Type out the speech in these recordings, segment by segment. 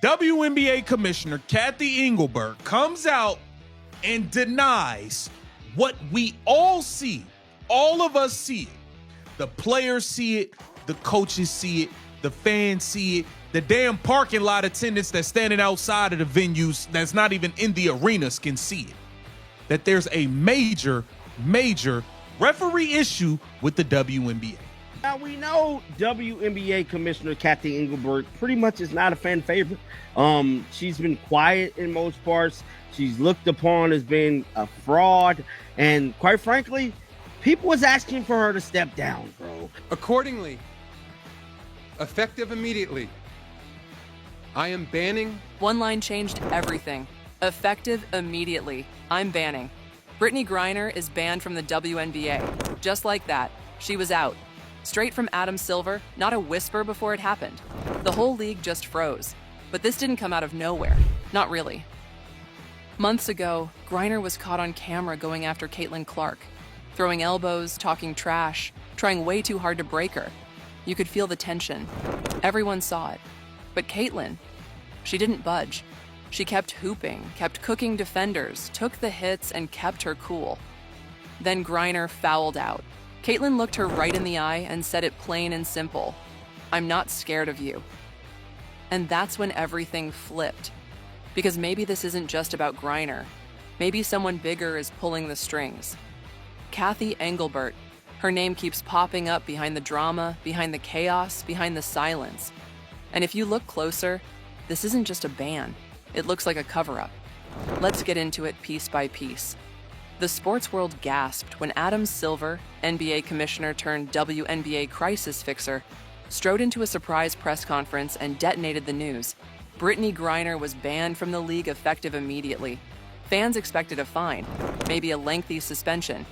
WNBA Commissioner Cathy Engelbert comes out and denies what we all see. All of us see it. The players see it. The coaches see it. The fans see it. The damn parking lot attendants that's standing outside of the venues that's not even in the arenas can see it. That there's a major referee issue with the WNBA. Now, we know WNBA Commissioner Cathy Engelbert pretty much is not a fan favorite. She's been quiet in most parts. She's looked upon as being a fraud. And quite frankly, people was asking for her to step down, bro. Accordingly, effective immediately, I am banning. One line changed everything. Effective immediately, I'm banning. Brittney Griner is banned from the WNBA. Just like that, she was out. Straight from Adam Silver, not a whisper before it happened. The whole league just froze. But this didn't come out of nowhere. Not really. Months ago, Griner was caught on camera going after Caitlin Clark, throwing elbows, talking trash, trying way too hard to break her. You could feel the tension. Everyone saw it. But Caitlin, she didn't budge. She kept hooping, kept cooking defenders, took the hits, and kept her cool. Then Griner fouled out. Caitlin looked her right in the eye and said it plain and simple. I'm not scared of you. And that's when everything flipped. Because maybe this isn't just about Griner. Maybe someone bigger is pulling the strings. Cathy Engelbert. Her name keeps popping up behind the drama, behind the chaos, behind the silence. And if you look closer, this isn't just a ban. It looks like a cover-up. Let's get into it piece by piece. The sports world gasped when Adam Silver, NBA commissioner turned WNBA crisis fixer, strode into a surprise press conference and detonated the news. Brittney Griner was banned from the league effective immediately. Fans expected a fine, maybe a lengthy suspension.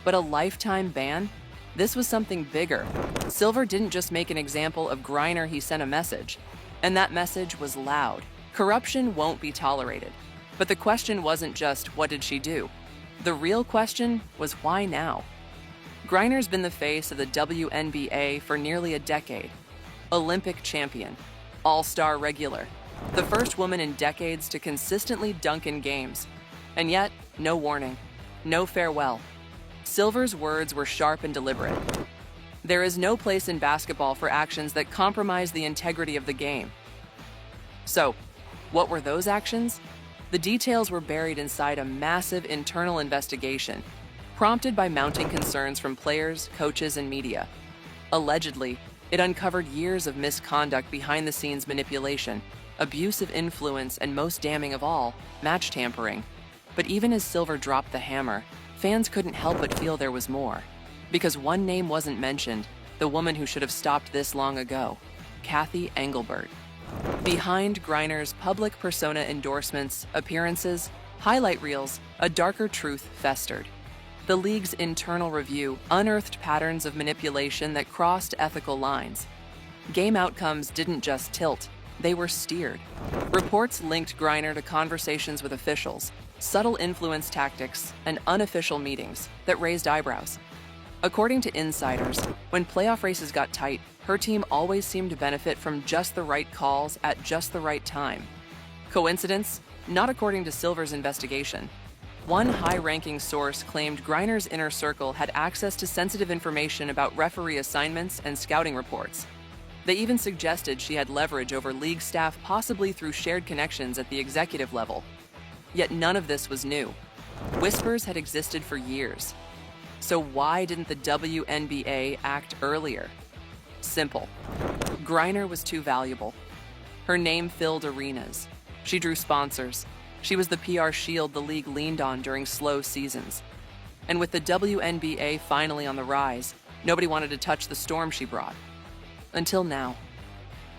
But a lifetime ban? This was something bigger. Silver didn't just make an example of Griner, he sent a message. And that message was loud. Corruption won't be tolerated. But the question wasn't just, what did she do? The real question was, why now? Griner's been the face of the WNBA for nearly a decade. Olympic champion, all-star regular, the first woman in decades to consistently dunk in games. And yet, no warning, no farewell. Silver's words were sharp and deliberate. There is no place in basketball for actions that compromise the integrity of the game. So, what were those actions? The details were buried inside a massive internal investigation, prompted by mounting concerns from players, coaches, and media. Allegedly, it uncovered years of misconduct, behind-the-scenes manipulation, abuse of influence, and most damning of all, match tampering. But even as Silver dropped the hammer, fans couldn't help but feel there was more. Because one name wasn't mentioned, the woman who should have stopped this long ago, Cathy Engelbert. Behind Griner's public persona endorsements, appearances, highlight reels, a darker truth festered. The league's internal review unearthed patterns of manipulation that crossed ethical lines. Game outcomes didn't just tilt, they were steered. Reports linked Griner to conversations with officials, subtle influence tactics, and unofficial meetings that raised eyebrows. According to insiders, when playoff races got tight, her team always seemed to benefit from just the right calls at just the right time. Coincidence? Not according to Silver's investigation. One high-ranking source claimed Griner's inner circle had access to sensitive information about referee assignments and scouting reports. They even suggested she had leverage over league staff, possibly through shared connections at the executive level. Yet none of this was new. Whispers had existed for years. So why didn't the WNBA act earlier? Simple. Griner was too valuable. Her name filled arenas. She drew sponsors. She was the PR shield the league leaned on during slow seasons. And with the WNBA finally on the rise, nobody wanted to touch the storm she brought. Until now.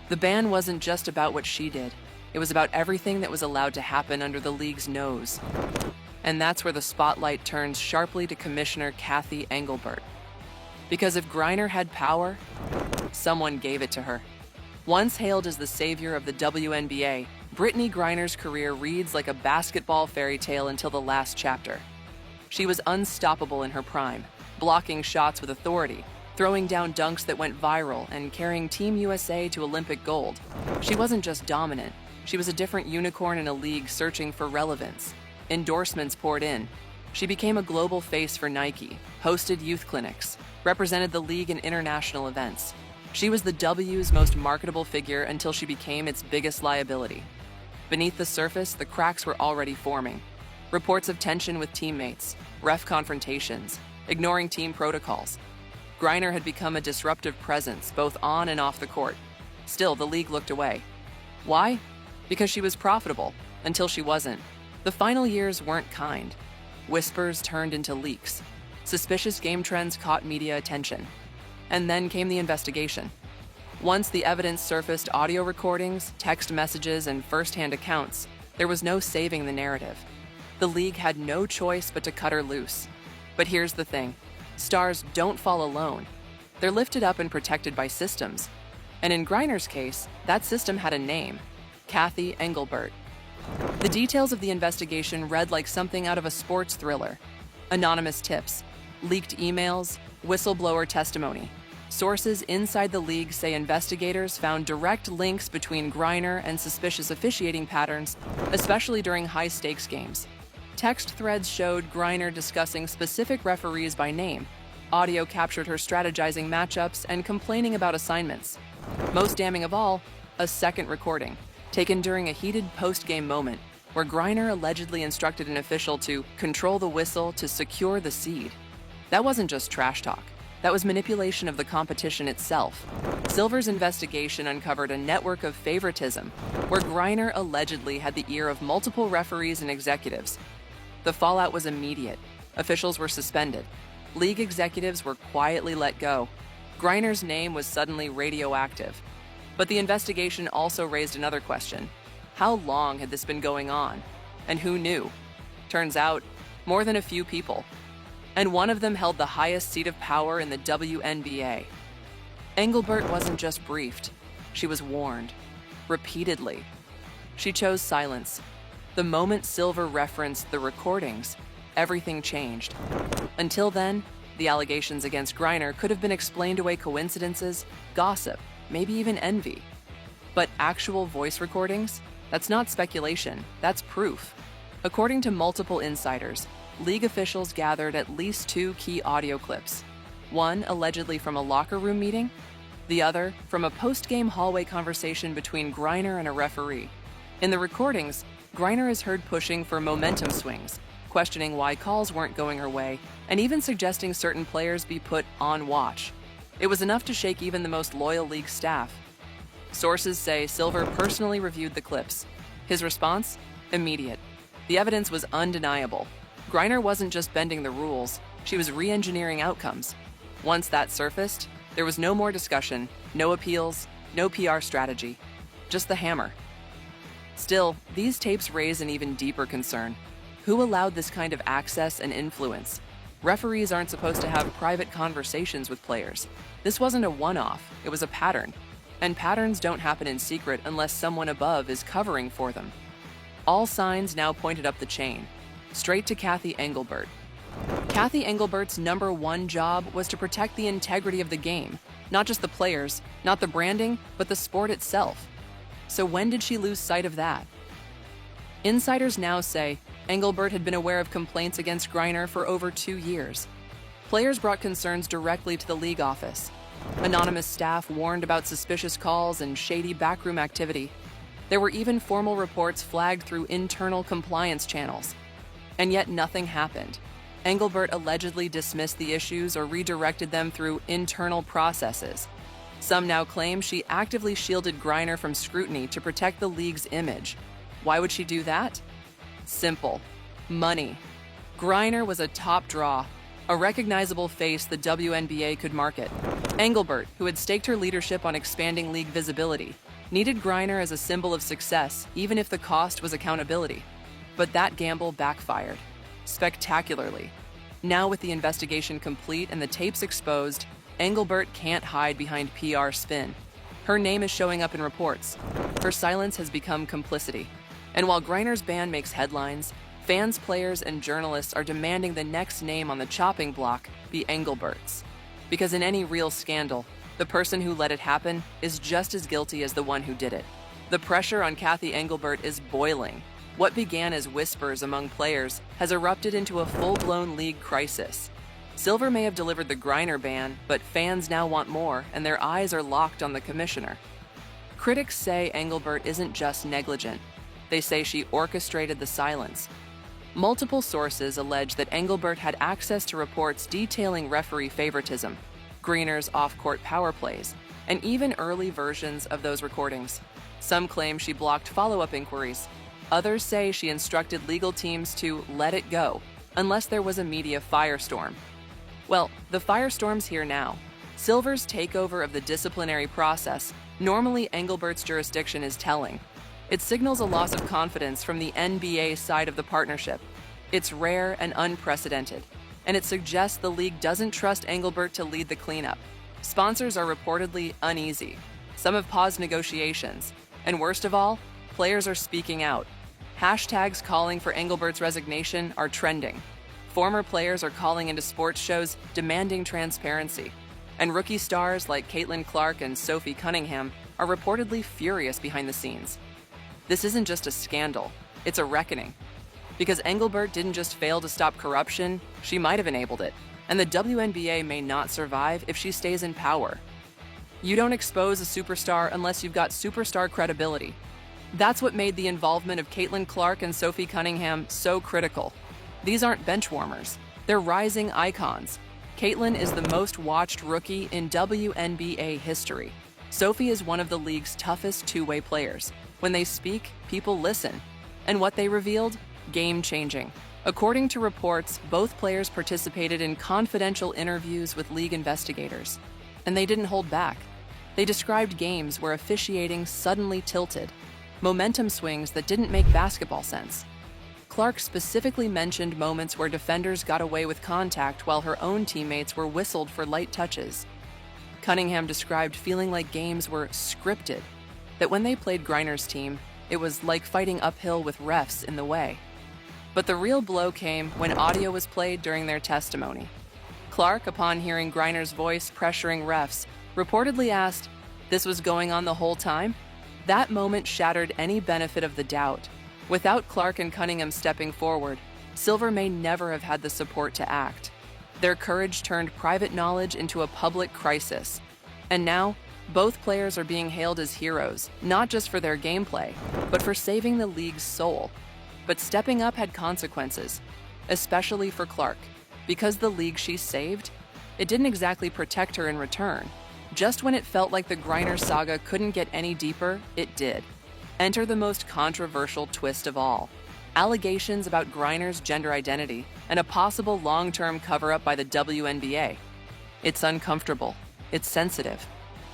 The ban wasn't just about what she did. It was about everything that was allowed to happen under the league's nose. And that's where the spotlight turns sharply to Commissioner Cathy Engelbert. Because if Griner had power, someone gave it to her. Once hailed as the savior of the WNBA, Brittney Griner's career reads like a basketball fairy tale until the last chapter. She was unstoppable in her prime, blocking shots with authority, throwing down dunks that went viral, and carrying Team USA to Olympic gold. She wasn't just dominant, She was a different unicorn in a league searching for relevance. Endorsements poured in. She became a global face for Nike, hosted youth clinics, represented the league in international events. She was the W's most marketable figure until she became its biggest liability. Beneath the surface, the cracks were already forming. Reports of tension with teammates, ref confrontations, ignoring team protocols. Griner had become a disruptive presence both on and off the court. Still, the league looked away. Why? Because she was profitable, until she wasn't. The final years weren't kind. Whispers turned into leaks. Suspicious game trends caught media attention. And then came the investigation. Once the evidence surfaced, audio recordings, text messages, and first-hand accounts, there was no saving the narrative. The league had no choice but to cut her loose. But here's the thing. Stars don't fall alone. They're lifted up and protected by systems. And in Griner's case, that system had a name. Cathy Engelbert. The details of the investigation read like something out of a sports thriller. Anonymous tips, leaked emails, whistleblower testimony. Sources inside the league say investigators found direct links between Griner and suspicious officiating patterns, especially during high-stakes games. Text threads showed Griner discussing specific referees by name. Audio captured her strategizing matchups and complaining about assignments. Most damning of all, a second recording, taken during a heated post-game moment, where Griner allegedly instructed an official to control the whistle to secure the seed. That wasn't just trash talk. That was manipulation of the competition itself. Silver's investigation uncovered a network of favoritism, where Griner allegedly had the ear of multiple referees and executives. The fallout was immediate. Officials were suspended. League executives were quietly let go. Griner's name was suddenly radioactive. But the investigation also raised another question. How long had this been going on? And who knew? Turns out, more than a few people. And one of them held the highest seat of power in the WNBA. Engelbert wasn't just briefed. She was warned. Repeatedly. She chose silence. The moment Silver referenced the recordings, everything changed. Until then, the allegations against Griner could have been explained away coincidences, gossip, maybe even envy. But actual voice recordings? That's not speculation, that's proof. According to multiple insiders, league officials gathered at least 2 key audio clips. One allegedly from a locker room meeting, the other from a post-game hallway conversation between Griner and a referee. In the recordings, Griner is heard pushing for momentum swings, questioning why calls weren't going her way, and even suggesting certain players be put on watch. It was enough to shake even the most loyal league staff. Sources say Silver personally reviewed the clips. His response? Immediate. The evidence was undeniable. Griner wasn't just bending the rules, she was re-engineering outcomes. Once that surfaced, there was no more discussion, no appeals, no PR strategy, just the hammer. Still, these tapes raise an even deeper concern. Who allowed this kind of access and influence? Referees aren't supposed to have private conversations with players. This wasn't a one-off, it was a pattern. And patterns don't happen in secret unless someone above is covering for them. All signs now pointed up the chain, straight to Cathy Engelbert. Cathy Engelbert's #1 job was to protect the integrity of the game, not just the players, not the branding, but the sport itself. So when did she lose sight of that? Insiders now say Engelbert had been aware of complaints against Griner for over 2 years. Players brought concerns directly to the league office. Anonymous staff warned about suspicious calls and shady backroom activity. There were even formal reports flagged through internal compliance channels. And yet nothing happened. Engelbert allegedly dismissed the issues or redirected them through internal processes. Some now claim she actively shielded Griner from scrutiny to protect the league's image. Why would she do that? Simple. Money. Griner was a top draw, a recognizable face the WNBA could market. Engelbert, who had staked her leadership on expanding league visibility, needed Griner as a symbol of success, even if the cost was accountability. But that gamble backfired. Spectacularly. Now with the investigation complete and the tapes exposed, Engelbert can't hide behind PR spin. Her name is showing up in reports. Her silence has become complicity. And while Griner's ban makes headlines, fans, players, and journalists are demanding the next name on the chopping block be Engelbert's. Because in any real scandal, the person who let it happen is just as guilty as the one who did it. The pressure on Cathy Engelbert is boiling. What began as whispers among players has erupted into a full-blown league crisis. Silver may have delivered the Griner ban, but fans now want more, and their eyes are locked on the commissioner. Critics say Engelbert isn't just negligent. They say she orchestrated the silence. Multiple sources allege that Engelbert had access to reports detailing referee favoritism, Griner's off-court power plays, and even early versions of those recordings. Some claim she blocked follow-up inquiries. Others say she instructed legal teams to let it go, unless there was a media firestorm. Well, the firestorm's here now. Silver's takeover of the disciplinary process, normally Engelbert's jurisdiction, is telling. It signals a loss of confidence from the NBA side of the partnership. It's rare and unprecedented, and it suggests the league doesn't trust Engelbert to lead the cleanup. Sponsors are reportedly uneasy. Some have paused negotiations. And worst of all, players are speaking out. Hashtags calling for Engelbert's resignation are trending. Former players are calling into sports shows demanding transparency. And rookie stars like Caitlin Clark and Sophie Cunningham are reportedly furious behind the scenes. This isn't just a scandal, it's a reckoning. Because Engelbert didn't just fail to stop corruption, she might have enabled it. And the WNBA may not survive if she stays in power. You don't expose a superstar unless you've got superstar credibility. That's what made the involvement of Caitlin Clark and Sophie Cunningham so critical. These aren't bench warmers, they're rising icons. Caitlin is the most watched rookie in WNBA history. Sophie is one of the league's toughest two-way players. When they speak, people listen. And what they revealed? Game-changing. According to reports, both players participated in confidential interviews with league investigators. And they didn't hold back. They described games where officiating suddenly tilted, momentum swings that didn't make basketball sense. Clark specifically mentioned moments where defenders got away with contact while her own teammates were whistled for light touches. Cunningham described feeling like games were scripted, that when they played Griner's team, it was like fighting uphill with refs in the way. But the real blow came when audio was played during their testimony. Clark, upon hearing Griner's voice pressuring refs, reportedly asked, "This was going on the whole time?" That moment shattered any benefit of the doubt. Without Clark and Cunningham stepping forward, Silver may never have had the support to act. Their courage turned private knowledge into a public crisis. And now, both players are being hailed as heroes, not just for their gameplay, but for saving the league's soul. But stepping up had consequences, especially for Clark. Because the league she saved, it didn't exactly protect her in return. Just when it felt like the Griner saga couldn't get any deeper, it did. Enter the most controversial twist of all. Allegations about Griner's gender identity and a possible long-term cover-up by the WNBA. It's uncomfortable, it's sensitive,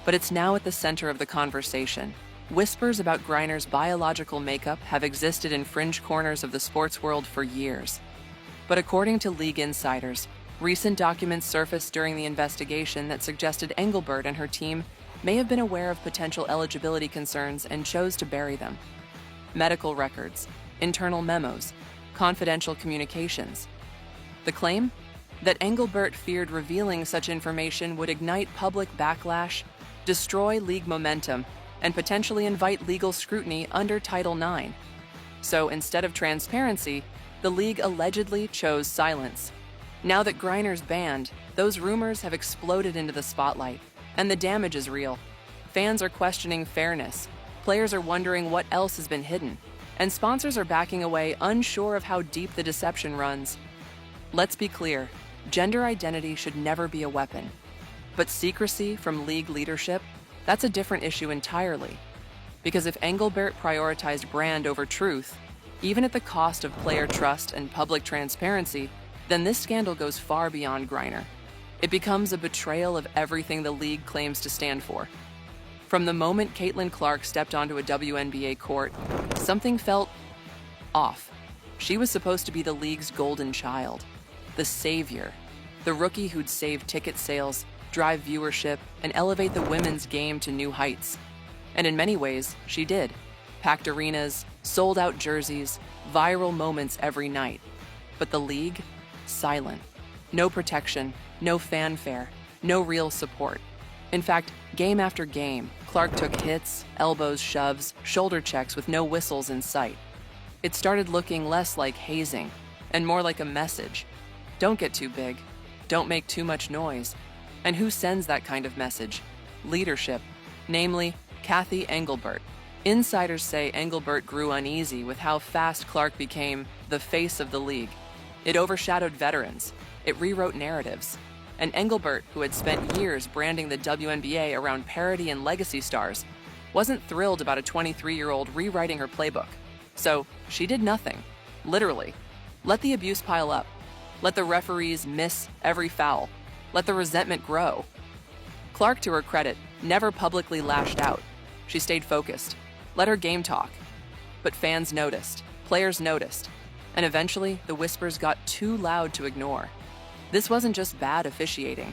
but it's now at the center of the conversation. Whispers about Griner's biological makeup have existed in fringe corners of the sports world for years. But according to league insiders, recent documents surfaced during the investigation that suggested Engelbert and her team may have been aware of potential eligibility concerns and chose to bury them. Medical records, internal memos, confidential communications. The claim? That Engelbert feared revealing such information would ignite public backlash, destroy league momentum, and potentially invite legal scrutiny under Title IX. So instead of transparency, the league allegedly chose silence. Now that Griner's banned, those rumors have exploded into the spotlight, and the damage is real. Fans are questioning fairness, players are wondering what else has been hidden, and sponsors are backing away, unsure of how deep the deception runs. Let's be clear, gender identity should never be a weapon. But secrecy from league leadership, that's a different issue entirely. Because if Engelbert prioritized brand over truth, even at the cost of player trust and public transparency, then this scandal goes far beyond Griner. It becomes a betrayal of everything the league claims to stand for. From the moment Caitlin Clark stepped onto a WNBA court, something felt off. She was supposed to be the league's golden child, the savior, the rookie who'd save ticket sales, drive viewership, and elevate the women's game to new heights. And in many ways, she did. Packed arenas, sold-out jerseys, viral moments every night. But the league? Silent. No protection, no fanfare, no real support. In fact, game after game, Clark took hits, elbows, shoves, shoulder checks with no whistles in sight. It started looking less like hazing and more like a message. Don't get too big. Don't make too much noise. And who sends that kind of message? Leadership, namely Cathy Engelbert. Insiders say Engelbert grew uneasy with how fast Clark became the face of the league. It overshadowed veterans. It rewrote narratives. And Engelbert, who had spent years branding the WNBA around parity and legacy stars, wasn't thrilled about a 23-year-old rewriting her playbook. So she did nothing, literally. Let the abuse pile up. Let the referees miss every foul. Let the resentment grow. Clark, to her credit, never publicly lashed out. She stayed focused. Let her game talk. But fans noticed, players noticed, and eventually the whispers got too loud to ignore. This wasn't just bad officiating.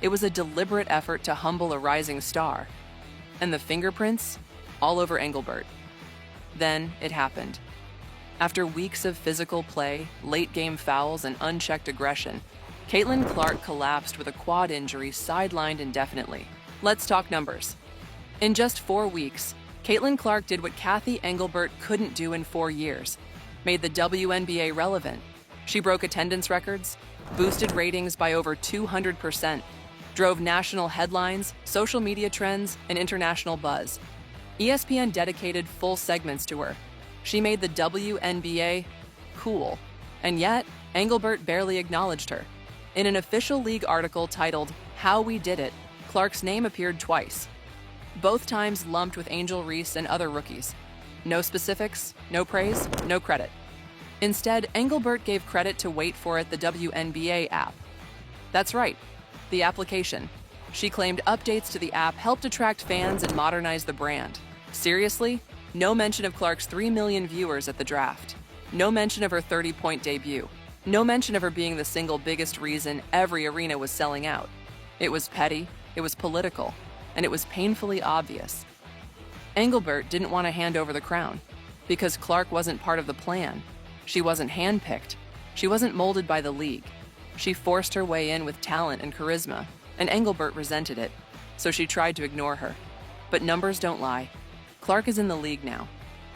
It was a deliberate effort to humble a rising star. And the fingerprints? All over Engelbert. Then it happened. After weeks of physical play, late-game fouls, and unchecked aggression, Caitlin Clark collapsed with a quad injury, sidelined indefinitely. Let's talk numbers. In just 4 weeks, Caitlin Clark did what Cathy Engelbert couldn't do in 4 years, made the WNBA relevant. She broke attendance records, boosted ratings by over 200%, drove national headlines, social media trends, and international buzz. ESPN dedicated full segments to her. She made the WNBA cool, and yet Engelbert barely acknowledged her. In an official league article titled "How We Did It," Clark's name appeared twice, both times lumped with Angel Reese and other rookies. No specifics, no praise, no credit. Instead, Engelbert gave credit to, wait for it, the WNBA app. That's right, the application. She claimed updates to the app helped attract fans and modernize the brand. Seriously? No mention of Clark's 3 million viewers at the draft. No mention of her 30-point debut. No mention of her being the single biggest reason every arena was selling out. It was petty, it was political, and it was painfully obvious. Engelbert didn't want to hand over the crown because Clark wasn't part of the plan. She wasn't handpicked. She wasn't molded by the league. She forced her way in with talent and charisma, and Engelbert resented it, so she tried to ignore her. But numbers don't lie. Clark is in the league now.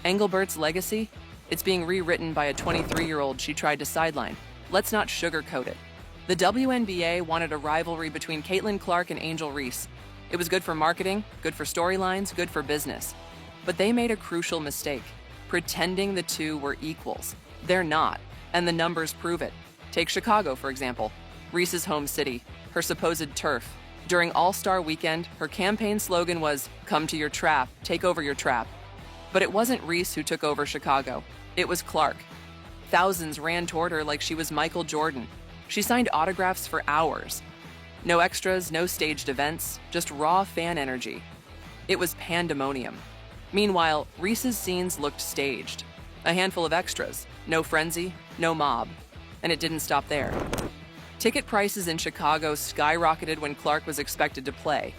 Engelbert's legacy? It's being rewritten by a 23-year-old she tried to sideline. Let's not sugarcoat it. The WNBA wanted a rivalry between Caitlin Clark and Angel Reese. It was good for marketing, good for storylines, good for business. But they made a crucial mistake, pretending the two were equals. They're not, and the numbers prove it. Take Chicago, for example. Reese's home city, her supposed turf. During All-Star Weekend, her campaign slogan was, "Come to your trap, take over your trap." But it wasn't Reese who took over Chicago. It was Clark. Thousands ran toward her like she was Michael Jordan. She signed autographs for hours. No extras, no staged events, just raw fan energy. It was pandemonium. Meanwhile, Reese's scenes looked staged. A handful of extras, no frenzy, no mob. And it didn't stop there. Ticket prices in Chicago skyrocketed when Clark was expected to play.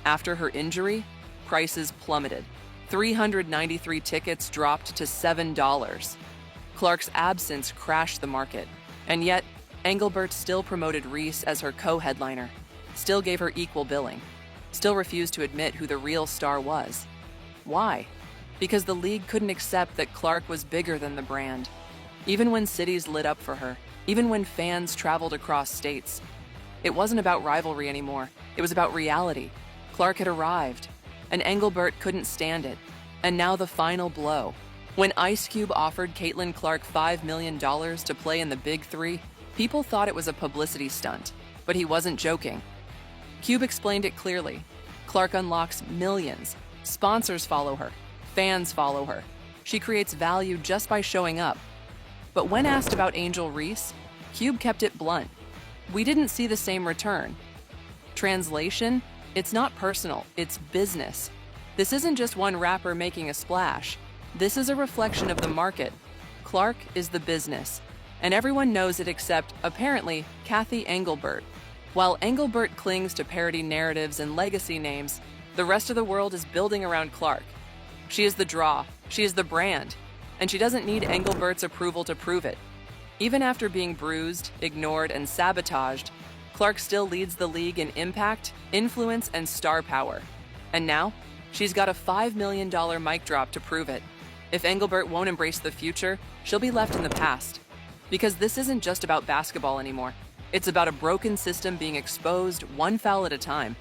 After her injury, prices plummeted. 393 tickets dropped to $7. Clark's absence crashed the market. And yet, Engelbert still promoted Reese as her co-headliner, still gave her equal billing, still refused to admit who the real star was. Why? Because the league couldn't accept that Clark was bigger than the brand. Even when cities lit up for her, even when fans traveled across states, it wasn't about rivalry anymore. It was about reality. Clark had arrived, and Engelbert couldn't stand it. And now the final blow. When Ice Cube offered Caitlin Clark $5 million to play in the Big Three, people thought it was a publicity stunt, but he wasn't joking. Cube explained it clearly. Clark unlocks millions. Sponsors follow her. Fans follow her. She creates value just by showing up. But when asked about Angel Reese, Cube kept it blunt. We didn't see the same return. Translation? It's not personal, it's business. This isn't just one rapper making a splash. This is a reflection of the market. Clark is the business. And everyone knows it except, apparently, Cathy Engelbert. While Engelbert clings to parody narratives and legacy names, the rest of the world is building around Clark. She is the draw, she is the brand, and she doesn't need Engelbert's approval to prove it. Even after being bruised, ignored, and sabotaged, Clark still leads the league in impact, influence, and star power. And now, she's got a $5 million mic drop to prove it. If Engelbert won't embrace the future, she'll be left in the past. Because this isn't just about basketball anymore. It's about a broken system being exposed one foul at a time.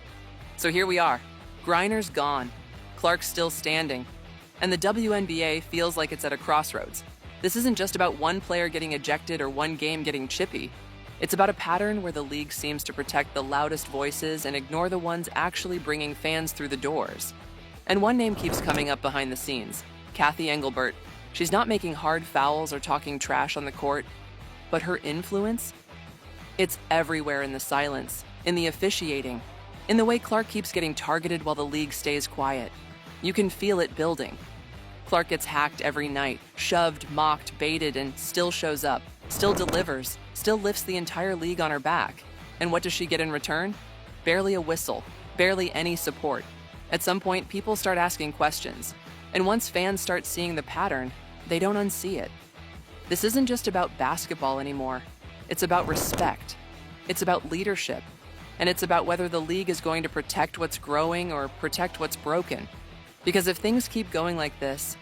So here we are. Griner's gone. Clark's still standing. And the WNBA feels like it's at a crossroads. This isn't just about one player getting ejected or one game getting chippy. It's about a pattern where the league seems to protect the loudest voices and ignore the ones actually bringing fans through the doors. And one name keeps coming up behind the scenes, Cathy Engelbert. She's not making hard fouls or talking trash on the court, but her influence? It's everywhere in the silence, in the officiating, in the way Clark keeps getting targeted while the league stays quiet. You can feel it building. Clark gets hacked every night, shoved, mocked, baited, and still shows up, still delivers, still lifts the entire league on her back. And what does she get in return? Barely a whistle, barely any support. At some point, people start asking questions. And once fans start seeing the pattern, they don't unsee it. This isn't just about basketball anymore. It's about respect. It's about leadership. And it's about whether the league is going to protect what's growing or protect what's broken. Because if things keep going like this,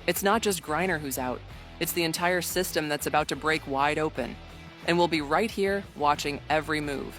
it's not just Griner who's out. It's the entire system that's about to break wide open. And we'll be right here watching every move.